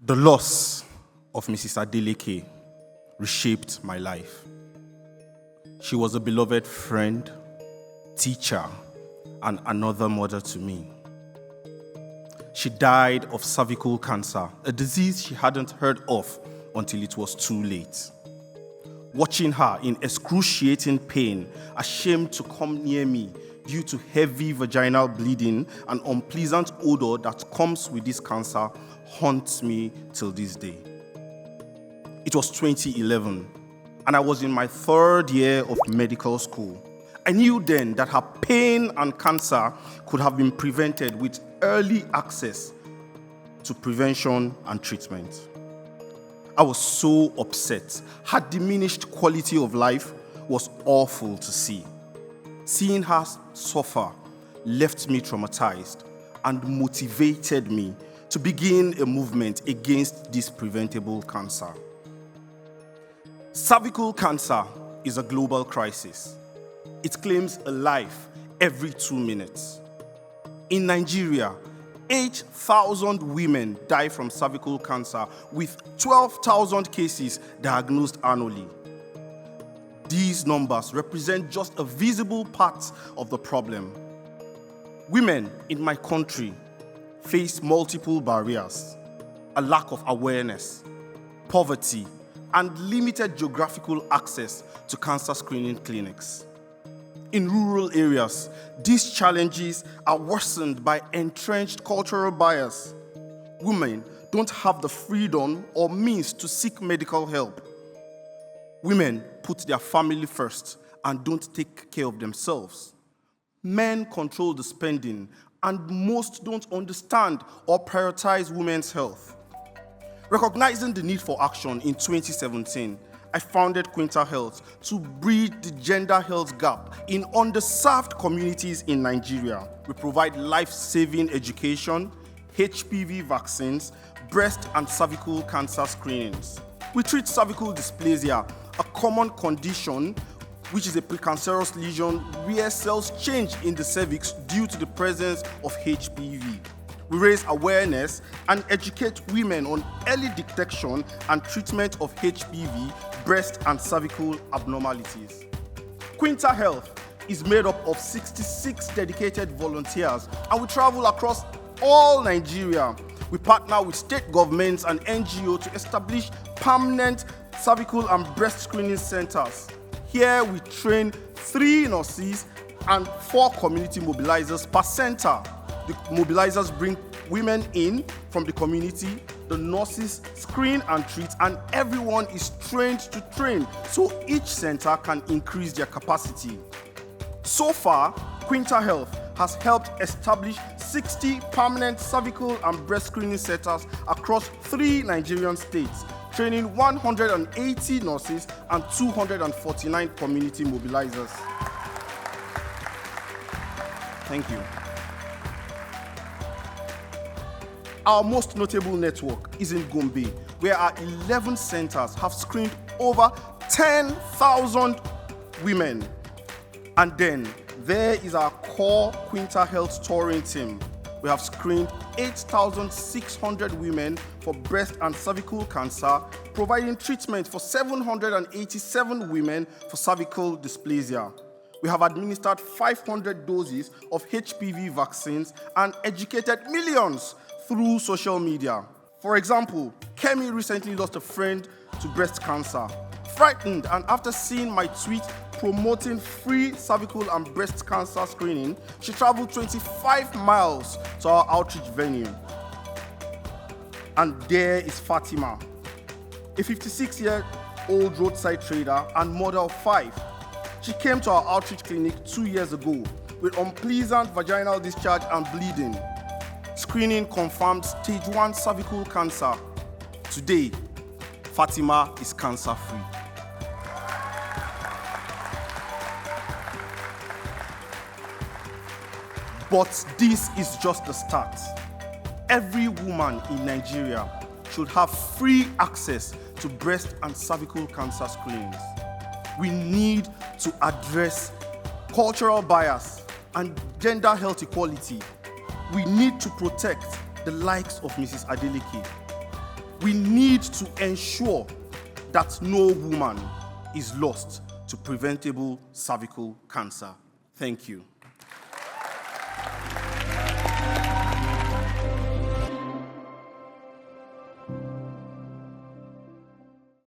The loss of Mrs. Adeleke reshaped my life. She was a beloved friend, teacher, and another mother to me. She died of cervical cancer, a disease she hadn't heard of until it was too late. Watching her in excruciating pain, ashamed to come near me due to heavy vaginal bleeding and unpleasant odor that comes with this cancer haunts me till this day. It was 2011, and I was in my third year of medical school. I knew then that her pain and cancer could have been prevented with early access to prevention and treatment. I was so upset. Her diminished quality of life was awful to see. Seeing her suffer left me traumatized and motivated me to begin a movement against this preventable cancer. Cervical cancer is a global crisis. It claims a life every 2 minutes. In Nigeria, 8,000 women die from cervical cancer, with 12,000 cases diagnosed annually. These numbers represent just a visible part of the problem. Women in my country face multiple barriers: a lack of awareness, poverty, and limited geographical access to cancer screening clinics. In rural areas, these challenges are worsened by entrenched cultural bias. Women don't have the freedom or means to seek medical help. Women put their family first and don't take care of themselves. Men control the spending, and most don't understand or prioritize women's health. Recognizing the need for action in 2017, I founded Quinta Health to bridge the gender health gap in underserved communities in Nigeria. We provide life-saving education, HPV vaccines, breast and cervical cancer screenings. We treat cervical dysplasia, a common condition which is a precancerous lesion where cells change in the cervix due to the presence of HPV. We raise awareness and educate women on early detection and treatment of HPV, breast and cervical abnormalities. Quinta Health is made up of 66 dedicated volunteers, and we travel across all Nigeria. We partner with state governments and NGOs to establish permanent cervical and breast screening centers. Here we train 3 nurses and 4 community mobilizers per center. The mobilizers bring women in from the community, the nurses screen and treat, and everyone is trained to train so each center can increase their capacity. So far, Quinta Health has helped establish 60 permanent cervical and breast screening centers across 3 Nigerian states, training 180 nurses and 249 community mobilizers. Thank you. Our most notable network is in Gombe, where our 11 centers have screened over 10,000 women. And then there is our core Quinta Health touring team. We have screened 8,600 women for breast and cervical cancer, providing treatment for 787 women for cervical dysplasia. We have administered 500 doses of HPV vaccines and educated millions through social media. For example, Kemi recently lost a friend to breast cancer. Frightened, and after seeing my tweet promoting free cervical and breast cancer screening, she traveled 25 miles to our outreach venue. And there is Fatima, a 56-year-old roadside trader and mother of 5. She came to our outreach clinic 2 years ago with unpleasant vaginal discharge and bleeding. Screening confirmed stage 1 cervical cancer. Today, Fatima is cancer-free. But this is just the start. Every woman in Nigeria should have free access to breast and cervical cancer screenings. We need to address cultural bias and gender health equality. We need to protect the likes of Mrs. Adeleke. We need to ensure that no woman is lost to preventable cervical cancer. Thank you.